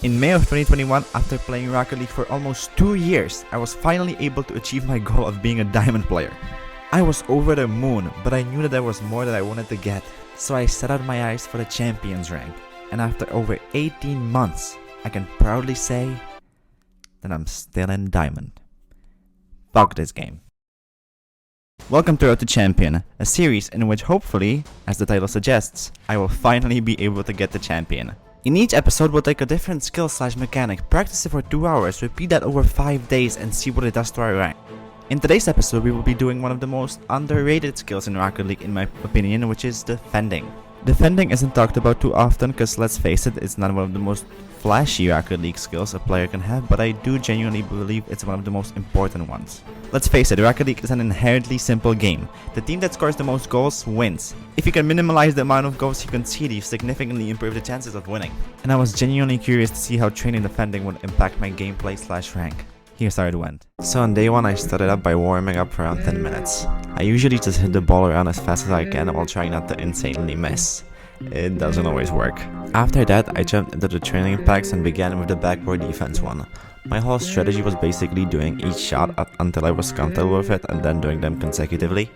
In May of 2021, after playing Rocket League for almost 2 years, I was finally able to achieve my goal of being a diamond player. I was over the moon, but I knew that there was more that I wanted to get, so I set out my eyes for the champions rank. And after over 18 months, I can proudly say that I'm still in diamond. Fuck this game. Welcome to Road to Champion, a series in which hopefully, as the title suggests, I will finally be able to get the champion. In each episode we'll take a different skill/mechanic, practice it for 2 hours, repeat that over 5 days and see what it does to our rank. In today's episode we will be doing one of the most underrated skills in Rocket League in my opinion, which is defending. Defending isn't talked about too often cause let's face it, it's not one of the most flashy Rocket League skills a player can have, but I do genuinely believe it's one of the most important ones. Let's face it, Rocket League is an inherently simple game. The team that scores the most goals wins. If you can minimize the amount of goals you concede, you significantly improve the chances of winning. And I was genuinely curious to see how training defending would impact my gameplay/rank. Here's how it went. So on day 1 I started up by warming up for around 10 minutes. I usually just hit the ball around as fast as I can while trying not to insanely miss. It doesn't always work. After that, I jumped into the training packs and began with the backboard defense one. My whole strategy was basically doing each shot up until I was comfortable with it and then doing them consecutively.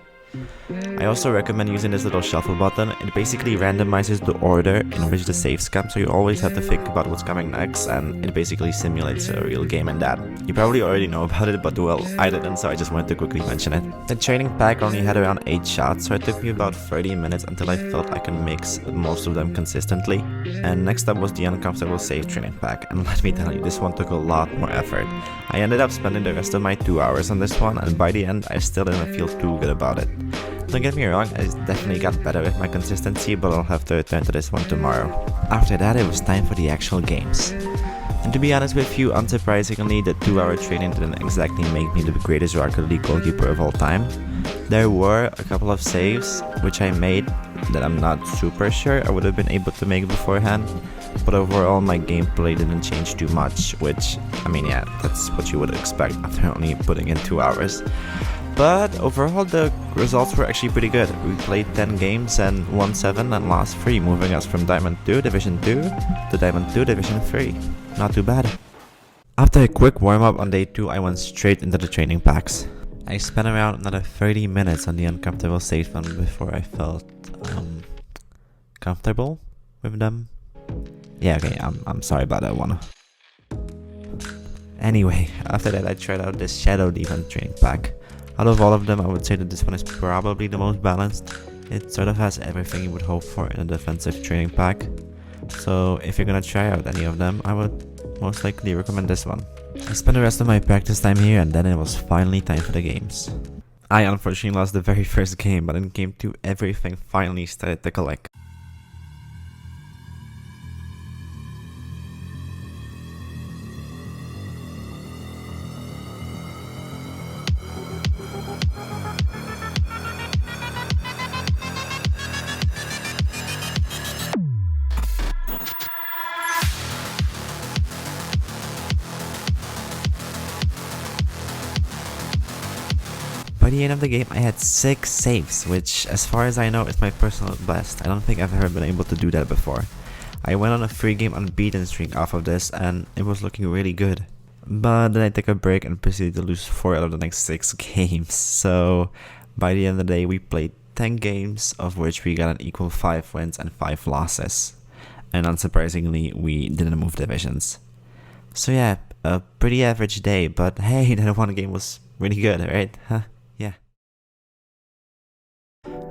I also recommend using this little shuffle button. It basically randomizes the order in which the saves come, so you always have to think about what's coming next, and it basically simulates a real game in that. You probably already know about it, but well, I didn't, so I just wanted to quickly mention it. The training pack only had around 8 shots, so it took me about 30 minutes until I felt I can mix most of them consistently. And next up was the uncomfortable save training pack, and let me tell you, this one took a lot more effort. I ended up spending the rest of my 2 hours on this one, and by the end I still didn't feel too good about it. Don't get me wrong, I definitely got better with my consistency, but I'll have to return to this one tomorrow. After that, it was time for the actual games. And to be honest with you, unsurprisingly, the 2-hour training didn't exactly make me the greatest Rocket League goalkeeper of all time. There were a couple of saves, which I made, that I'm not super sure I would have been able to make beforehand. But overall, my gameplay didn't change too much, which, I mean, yeah, that's what you would expect after only putting in 2 hours. But overall the results were actually pretty good. We played 10 games and won 7 and lost 3, moving us from Diamond 2 Division 2 to Diamond 2 Division 3. Not too bad. After a quick warm-up on day 2, I went straight into the training packs. I spent around another 30 minutes on the uncomfortable save one before I felt comfortable with them. Yeah, okay, I'm sorry about that one. Anyway, after that I tried out this Shadow Defense training pack. Out of all of them, I would say that this one is probably the most balanced. It sort of has everything you would hope for in a defensive training pack. So if you're gonna try out any of them, I would most likely recommend this one. I spent the rest of my practice time here and then it was finally time for the games. I unfortunately lost the very first game, but in game 2 everything finally started to click. By the end of the game, I had 6 saves, which, as far as I know, is my personal best. I don't think I've ever been able to do that before. I went on a 3-game unbeaten streak off of this, and it was looking really good. But then I took a break and proceeded to lose 4 out of the next 6 games. So, by the end of the day, we played 10 games, of which we got an equal 5 wins and 5 losses. And unsurprisingly, we didn't move divisions. So yeah, a pretty average day, but hey, that one game was really good, right? Huh? Yeah.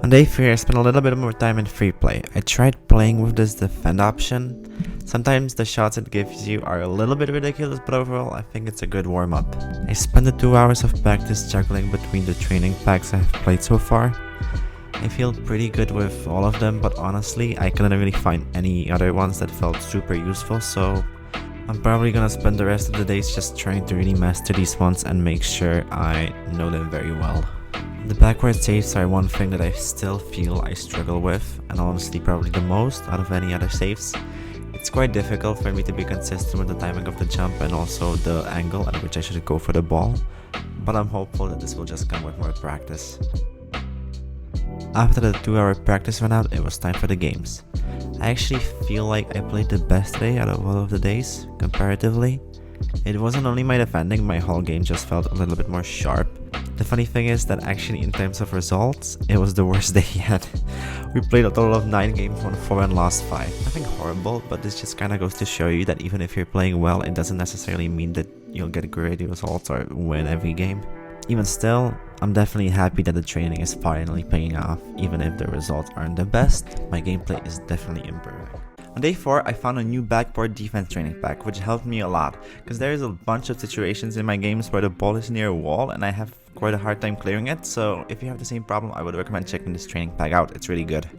On day 3, I spent a little bit more time in free play. I tried playing with this defend option. Sometimes the shots it gives you are a little bit ridiculous, but overall I think it's a good warm-up. I spent the 2 hours of practice juggling between the training packs I have played so far. I feel pretty good with all of them, but honestly I couldn't really find any other ones that felt super useful, so I'm probably gonna spend the rest of the days just trying to really master these ones and make sure I know them very well. The backward saves are one thing that I still feel I struggle with, and honestly probably the most out of any other saves. It's quite difficult for me to be consistent with the timing of the jump and also the angle at which I should go for the ball, but I'm hopeful that this will just come with more practice. After the 2-hour practice ran out, it was time for the games. I actually feel like I played the best today out of all of the days, comparatively. It wasn't only my defending, my whole game just felt a little bit more sharp. The funny thing is that actually in terms of results, it was the worst day yet. We played a total of 9 games, won 4 and lost 5. Nothing horrible, but this just kinda goes to show you that even if you're playing well, it doesn't necessarily mean that you'll get great results or win every game. Even still, I'm definitely happy that the training is finally paying off. Even if the results aren't the best, my gameplay is definitely improving. On day 4, I found a new backboard defense training pack, which helped me a lot, because there is a bunch of situations in my games where the ball is near a wall and I have quite a hard time clearing it, so if you have the same problem, I would recommend checking this training pack out. It's really good.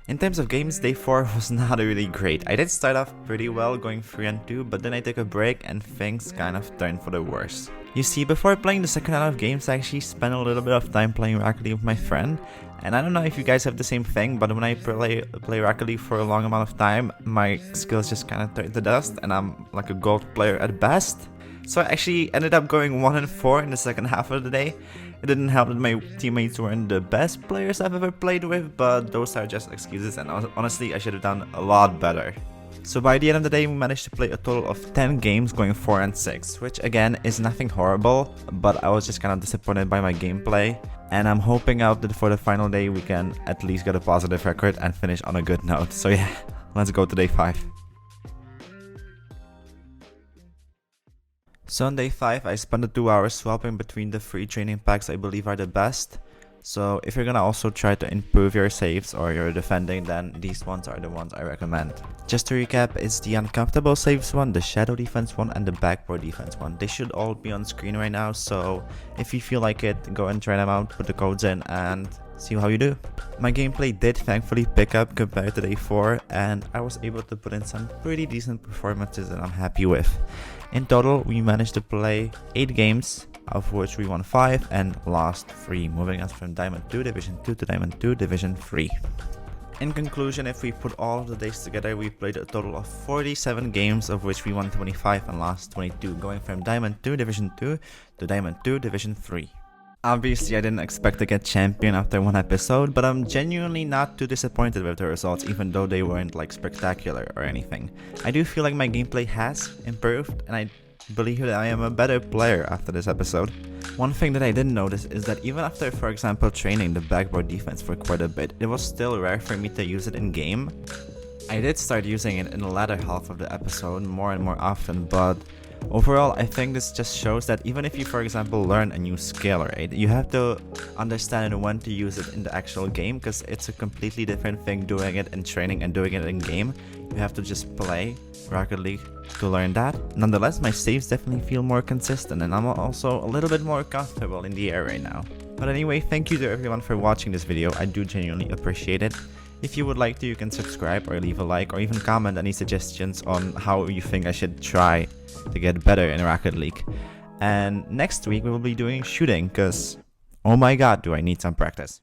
In terms of games, day 4 was not really great. I did start off pretty well, going 3-2, but then I took a break and things kind of turned for the worse. You see, before playing the second round of games, I actually spent a little bit of time playing Rocket League with my friend. And I don't know if you guys have the same thing, but when I play Rocket League for a long amount of time, my skills just kind of turn to dust and I'm like a gold player at best. So I actually ended up going 1-4 in the second half of the day. It didn't help that my teammates weren't the best players I've ever played with, but those are just excuses, and honestly I should have done a lot better. So by the end of the day, we managed to play a total of 10 games, going 4-6, which again is nothing horrible, but I was just kind of disappointed by my gameplay. And I'm hoping out that for the final day we can at least get a positive record and finish on a good note. So yeah, let's go to day 5. So on day 5, I spent the 2 hours swapping between the 3 training packs I believe are the best. So if you're gonna also try to improve your saves or your defending, then these ones are the ones I recommend. Just to recap, it's the uncomfortable saves one, the shadow defense one, and the backboard defense one. They should all be on screen right now, so if you feel like it, go and try them out, put the codes in, and see how you do. My gameplay did thankfully pick up compared to day 4, and I was able to put in some pretty decent performances that I'm happy with. In total, we managed to play 8 games, of which we won 5 and lost 3, moving us from Diamond 2 Division 2 to Diamond 2 Division 3. In conclusion, if we put all of the days together, we played a total of 47 games, of which we won 25 and lost 22, going from Diamond 2 Division 2 to Diamond 2 Division 3. Obviously, I didn't expect to get champion after one episode, but I'm genuinely not too disappointed with the results, even though they weren't like spectacular or anything. I do feel like my gameplay has improved, and I believe that I am a better player after this episode. One thing that I didn't notice is that even after, for example, training the backboard defense for quite a bit, it was still rare for me to use it in game. I did start using it in the latter half of the episode more and more often, but overall, I think this just shows that even if you, for example, learn a new skill, right, you have to understand when to use it in the actual game, because it's a completely different thing doing it in training and doing it in game. You have to just play Rocket League to learn that. Nonetheless, my saves definitely feel more consistent, and I'm also a little bit more comfortable in the air right now. But anyway, thank you to everyone for watching this video. I do genuinely appreciate it. If you would like to, you can subscribe or leave a like or even comment any suggestions on how you think I should try to get better in Rocket League. And next week we will be doing shooting, because oh my god, do I need some practice.